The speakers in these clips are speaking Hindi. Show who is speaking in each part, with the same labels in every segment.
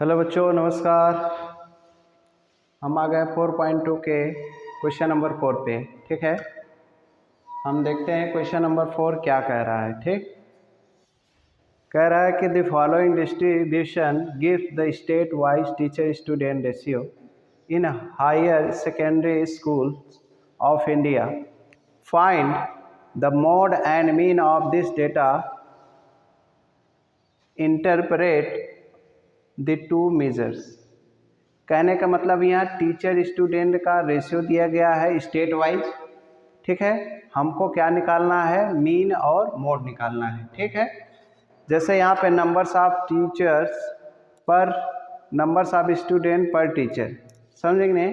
Speaker 1: हेलो बच्चों, नमस्कार। हम आ गए 4.2 के क्वेश्चन नंबर 4 पे। ठीक है, हम देखते हैं क्वेश्चन नंबर 4 क्या कह रहा है। ठीक, कह रहा है कि the following distribution gives the state wise teacher student ratio in higher secondary school of India. Find the mode and mean of this data, interpret the two measures. कहने का मतलब यहाँ टीचर स्टूडेंट का रेशियो दिया गया है स्टेट वाइज। ठीक है, हमको क्या निकालना है, मीन और मोड निकालना है। ठीक है, जैसे यहाँ पे नंबर्स ऑफ टीचर्स पर नंबर्स ऑफ स्टूडेंट पर टीचर, समझेंगे।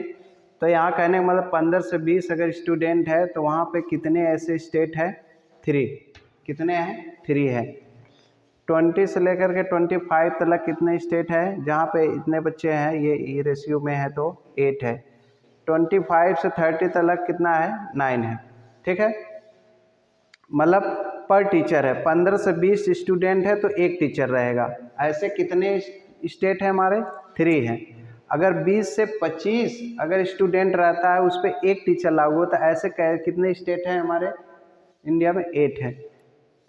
Speaker 1: तो यहाँ कहने का मतलब 15 से 20 अगर स्टूडेंट है तो वहाँ पे कितने ऐसे स्टेट है, 3। कितने हैं, 3 है। 20 से लेकर के 25 तक कितने स्टेट है जहाँ पे इतने बच्चे हैं, ये रेशियो में है तो 8 है। 25 से 30 तक कितना है, 9 है। ठीक है, मतलब पर टीचर है। 15 से 20 स्टूडेंट है तो एक टीचर रहेगा। ऐसे कितने स्टेट है हमारे, 3 हैं। अगर 20 से 25 अगर स्टूडेंट रहता है उस पर एक टीचर लागू होता है। ऐसे कितने स्टेट हैं हमारे इंडिया में, 8 है।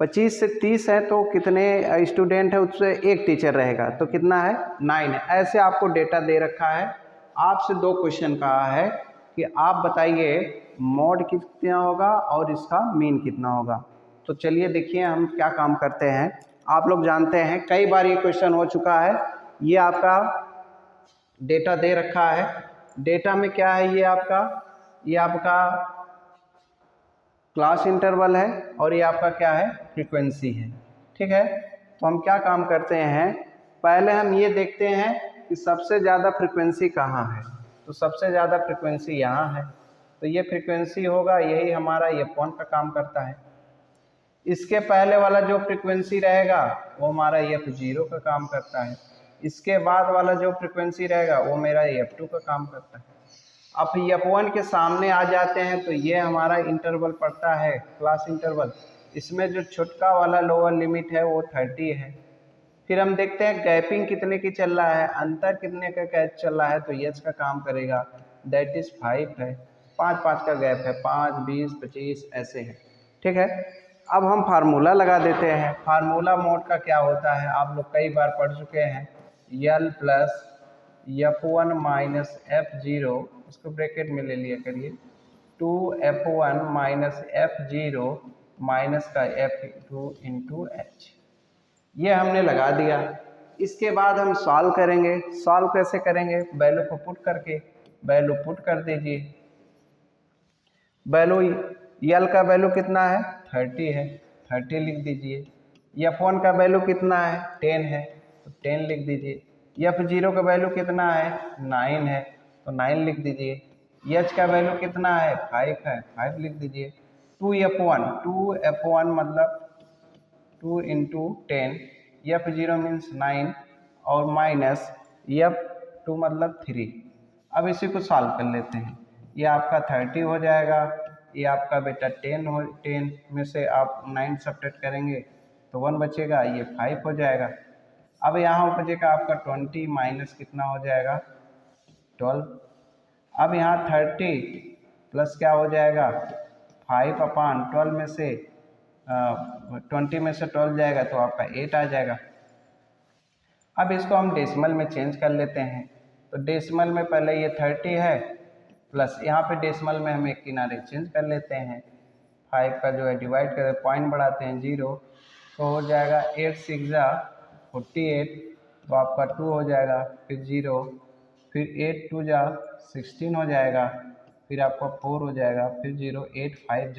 Speaker 1: 25 से 30 है तो कितने स्टूडेंट है, उससे एक टीचर रहेगा तो कितना है, 9 है। ऐसे आपको डेटा दे रखा है। आपसे 2 क्वेश्चन कहा है कि आप बताइए मोड कितना होगा और इसका मीन कितना होगा। तो चलिए देखिए हम क्या काम करते हैं। आप लोग जानते हैं कई बार ये क्वेश्चन हो चुका है। ये आपका डेटा दे रखा है। डेटा में क्या है, ये आपका क्लास इंटरवल है और ये आपका क्या है, फ्रीक्वेंसी है। ठीक है, तो हम क्या काम करते हैं, पहले हम ये देखते हैं कि सबसे ज़्यादा फ्रीक्वेंसी कहाँ है। तो सबसे ज़्यादा फ्रीक्वेंसी यहाँ है, तो ये फ्रीक्वेंसी होगा, यही हमारा F1 का काम करता है। इसके पहले वाला जो फ्रीक्वेंसी रहेगा वो हमारा F0 का काम करता है। इसके बाद वाला जो फ्रीक्वेंसी रहेगा वो मेरा F2 का काम करता है। अब F1 के सामने आ जाते हैं तो ये हमारा इंटरवल पड़ता है, क्लास इंटरवल। इसमें जो छोटका वाला लोअर लिमिट है वो 30 है। फिर हम देखते हैं गैपिंग कितने की चल रहा है, अंतर कितने का गैप चल रहा है, तो ये का काम करेगा, दैट इज 5 है। 5 का गैप है, 5, 20, 25 ऐसे है। ठीक है, अब हम फार्मूला लगा देते हैं। फार्मूला मोड का क्या होता है आप लोग कई बार पढ़ चुके हैं, L plus F1 minus F0, इसको ब्रैकेट में ले लिया करिए, 2F1 माइनस F0 माइनस का F2 इंटू H। ये हमने लगा दिया। इसके बाद हम सॉल्व करेंगे। सॉल्व कैसे करेंगे, वैल्यू को पुट करके, वैल्यू पुट कर दीजिए। वैल्यू L का वैल्यू कितना है, 30 है, 30 लिख दीजिए। F1 का वैल्यू कितना है, 10 है, तो 10 लिख दीजिए। F0 का वैल्यू कितना है, 9 है, तो 9 लिख दीजिए। H का वैल्यू कितना है, 5 है, 5 लिख दीजिए। 2F1 मतलब 2 इंटू 10, F0 मीन्स 9 और माइनस F2 मतलब 3। अब इसी को सॉल्व कर लेते हैं। ये आपका 30 हो जाएगा, ये आपका बेटा 10 में से आप 9 सब्ट्रैक्ट करेंगे तो 1 बचेगा, ये 5 हो जाएगा। अब यहाँ बचेगा आपका 20 माइनस कितना हो जाएगा, 12। अब यहाँ 30 प्लस क्या हो जाएगा, 5/12 में से 20 में से 12 जाएगा तो आपका 8 आ जाएगा। अब इसको हम डेसिमल में चेंज कर लेते हैं। तो डेसिमल में पहले ये 30 है प्लस यहाँ पे डेसिमल में हम एक किनारे चेंज कर लेते हैं। 5 का जो है डिवाइड कर पॉइंट बढ़ाते हैं 0, तो हो जाएगा 8 6 48, तो आपका 2 हो जाएगा, फिर 0, फिर 8 2 16 हो जाएगा, फिर आपका 4 हो जाएगा, फिर 0, 8 5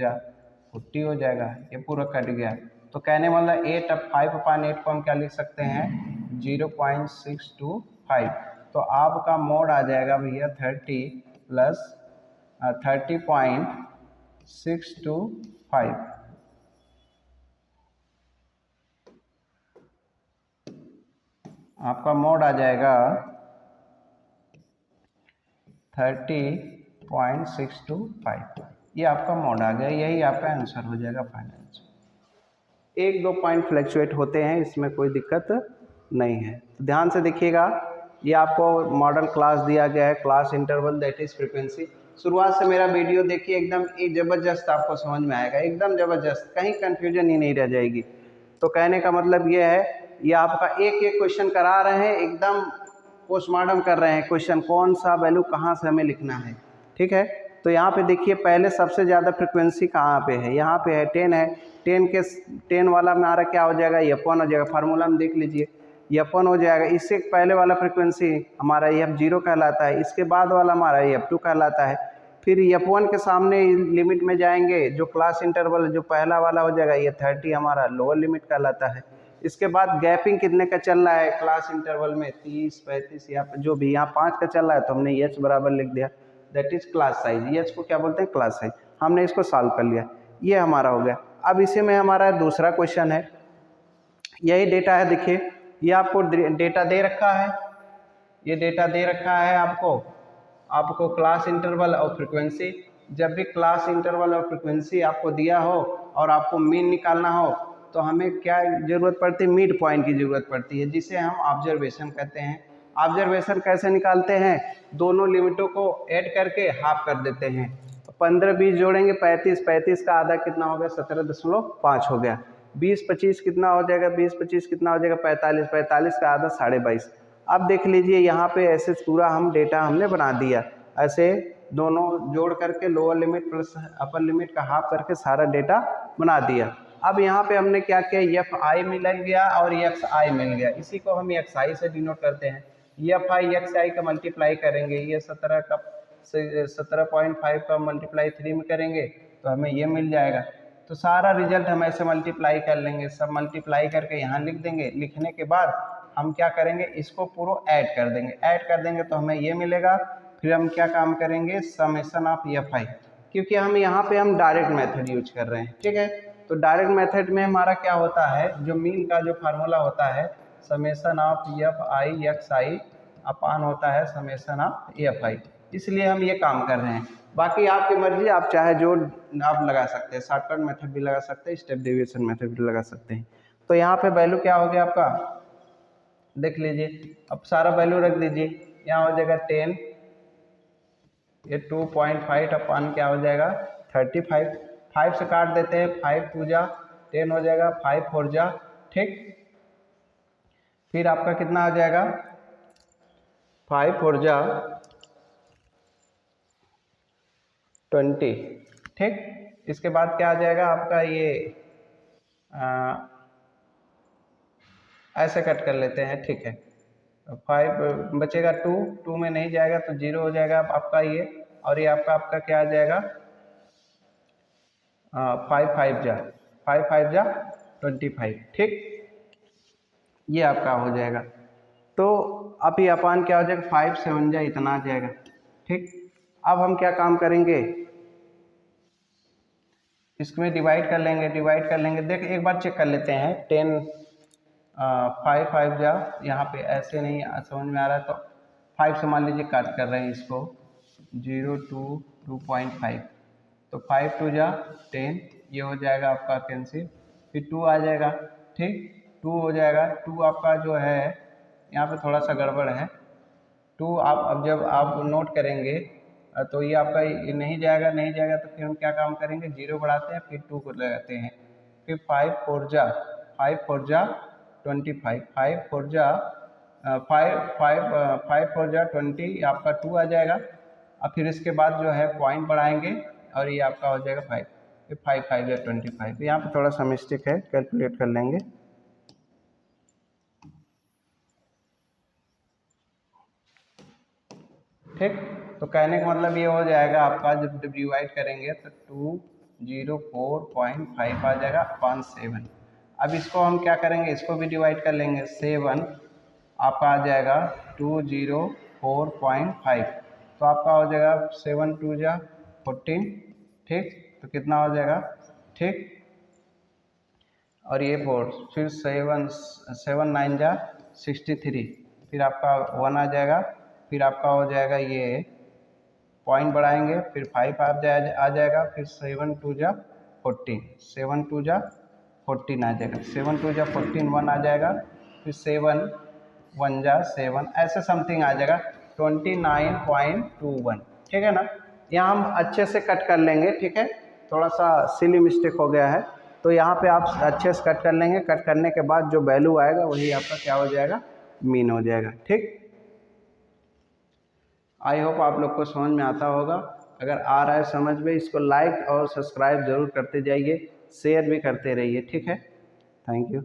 Speaker 1: 40 हो जाएगा। ये पूरा कट गया। तो कहने वाला 8 अब 5/8 को हम क्या लिख सकते हैं, 0.625। तो आपका मोड आ जाएगा भैया 30 प्लस 30.625। आपका मोड आ जाएगा 30.625। ये आपका मोड आ गया, यही आपका आंसर हो जाएगा फाइनल आंसर। 1-2 पॉइंट फ्लैक्चुएट होते हैं, इसमें कोई दिक्कत नहीं है। तो ध्यान से देखिएगा, ये आपको मॉडल क्लास दिया गया है, class interval that is frequency. शुरुआत से मेरा वीडियो देखिए, एकदम ज़बरदस्त आपको समझ में आएगा, एकदम ज़बरदस्त, कहीं कन्फ्यूजन ही नहीं रह जाएगी। तो कहने का मतलब ये है, ये आपका एक एक क्वेश्चन करा रहे हैं, एकदम पोस्टमार्टम कर रहे हैं क्वेश्चन, कौन सा वैल्यू कहाँ से हमें लिखना है, ठीक है। तो यहाँ पे देखिए पहले सबसे ज़्यादा फ्रिक्वेंसी कहाँ पे है, यहाँ पे है 10 है। 10 वाला हमारा क्या हो जाएगा, F1 हो जाएगा, फार्मूला में देख लीजिए, F1 हो जाएगा। इससे पहले वाला फ्रिक्वेंसी हमारा F0 कहलाता है, इसके बाद वाला हमारा F2 कहलाता है। फिर F1 के सामने लिमिट में जाएंगे, जो क्लास इंटरवल जो पहला वाला हो जाएगा, ये 30 हमारा लोअर लिमिट कहलाता है। इसके बाद गैपिंग कितने का चल रहा है क्लास इंटरवल में, 30, 35 या जो भी, यहाँ 5 का चल रहा है तो हमने H बराबर लिख दिया, that is class size. H को क्या बोलते हैं, क्लास साइज। हमने इसको सॉल्व कर लिया, ये हमारा हो गया। अब इसी में हमारा दूसरा क्वेश्चन है, यही डेटा है, देखिए ये आपको डेटा दे रखा है, ये डेटा दे रखा है आपको क्लास इंटरवल और फ्रिक्वेंसी। जब भी क्लास इंटरवल और फ्रिक्वेंसी आपको दिया हो और आपको मीन निकालना हो तो हमें क्या ज़रूरत पड़ती है, मिड पॉइंट की ज़रूरत पड़ती है, जिसे हम ऑब्जर्वेशन कहते हैं। ऑब्जर्वेशन कैसे निकालते हैं, दोनों लिमिटों को ऐड करके हाफ कर देते हैं। 15 20 जोड़ेंगे 35, 35 का आधा कितना हो गया, 17.5 हो गया। 20 25 कितना हो जाएगा, 20 25 कितना हो जाएगा, 45, 45 का आधा 22.5। अब देख लीजिए यहाँ पे ऐसे पूरा हम डेटा हमने बना दिया, ऐसे दोनों जोड़ करके lower limit plus upper limit का हाफ करके सारा डेटा बना दिया। अब यहाँ पे हमने क्या किया, Fi मिल गया और Xi मिल गया, इसी को हम Xi से डिनोट करते हैं। Fi Xi का मल्टीप्लाई करेंगे, ये 17.5 का मल्टीप्लाई 3 में करेंगे तो हमें ये मिल जाएगा। तो सारा रिजल्ट हम ऐसे मल्टीप्लाई कर लेंगे, सब मल्टीप्लाई करके यहाँ लिख देंगे। लिखने के बाद हम क्या करेंगे, इसको पूरा ऐड कर देंगे, ऐड कर देंगे तो हमें ये मिलेगा। फिर हम क्या काम करेंगे, समेशन ऑफ Fi, क्योंकि हम यहाँ पे हम डायरेक्ट मेथड यूज कर रहे हैं, ठीक है। तो डायरेक्ट मेथड में हमारा क्या होता है, जो मीन का जो फार्मूला होता है, समेशन ऑफ Fi Xi अपान होता है समेशन ऑफ Fi, इसलिए हम ये काम कर रहे हैं। बाकी आपकी मर्जी, आप चाहे जो आप लगा सकते हैं, शॉर्टकट मेथड भी लगा सकते हैं, स्टेप डेविएशन मेथड भी लगा सकते हैं। तो यहाँ पे वैल्यू क्या हो गया आपका, देख लीजिए, अब सारा वैल्यू रख दीजिए। यहाँ हो जाएगा 10, ये 2.5 अपान क्या हो जाएगा 35, 5 से काट देते हैं, 5 2 जा 10 हो जाएगा, 5 4 जा, ठीक। फिर आपका कितना आ जाएगा, 5 4 जा 20, ठीक। इसके बाद क्या आ जाएगा आपका, ये ऐसे कट कर लेते हैं, ठीक है। 5 बचेगा, 2 में नहीं जाएगा तो 0 हो जाएगा आपका ये, और ये आपका क्या आ जाएगा, 5 5 जा 25, ठीक, ये आपका हो जाएगा। तो अब ये अपान क्या हो जाएगा, 5 7 जा इतना आ जाएगा, ठीक। अब हम क्या काम करेंगे, इसमें डिवाइड कर लेंगे, देख एक बार चेक कर लेते हैं। 10 5 5 जा, यहाँ पे ऐसे नहीं समझ में आ रहा है तो 5 से मान लीजिए काट कर रहे हैं इसको, 0 2 2.5, तो 5 2 जा 10, ये हो जाएगा आपका कैंसिल। फिर 2 आ जाएगा, ठीक, 2 हो जाएगा। 2 आपका जो है यहाँ पे थोड़ा सा गड़बड़ है, 2 आप अब जब आप नोट करेंगे तो ये आपका नहीं जाएगा तो फिर हम क्या काम करेंगे, 0 बढ़ाते हैं, फिर 2 को लगाते हैं, फिर 5 4 जा 25, 5 4 जा 20, आपका 2 आ जाएगा। अब फिर इसके बाद जो है पॉइंट बढ़ाएंगे और ये आपका हो जाएगा 5, फिर 5 5 या 25। यहाँ पे थोड़ा सा मिस्टेक है, कैलकुलेट कर लेंगे। ठीक, तो कहने का मतलब ये हो जाएगा आपका, जब डिवाइड करेंगे तो 204.5 आ जाएगा अपॉन 7। अब इसको हम क्या करेंगे, इसको भी डिवाइड कर लेंगे, 7 आपका आ जाएगा 204.5, तो आपका हो जाएगा 7 2 जा 14, ठीक, तो कितना हो जाएगा, ठीक, और ये 4, फिर 7 9 जा 63, फिर आपका 1 आ जाएगा, फिर आपका हो जाएगा ये पॉइंट बढ़ाएंगे, फिर 5 आ जाएगा, फिर 7 2 जा 14, 7 2 जा 14 आ जाएगा, 7 2 जा 14, 1 आ जाएगा, फिर 7 1 जा 7 ऐसे समथिंग आ जाएगा 29.21, ठीक है ना। यहाँ हम अच्छे से कट कर लेंगे, ठीक है, थोड़ा सा सिली मिस्टेक हो गया है, तो यहाँ पे आप अच्छे से कट कर लेंगे। कट करने के बाद जो वैल्यू आएगा वही आपका क्या हो जाएगा, मीन हो जाएगा, ठीक। आई होप आप लोग को समझ में आता होगा। अगर आ रहा है समझ में, इसको लाइक और सब्सक्राइब ज़रूर करते जाइए, शेयर भी करते रहिए, ठीक है। Thank you.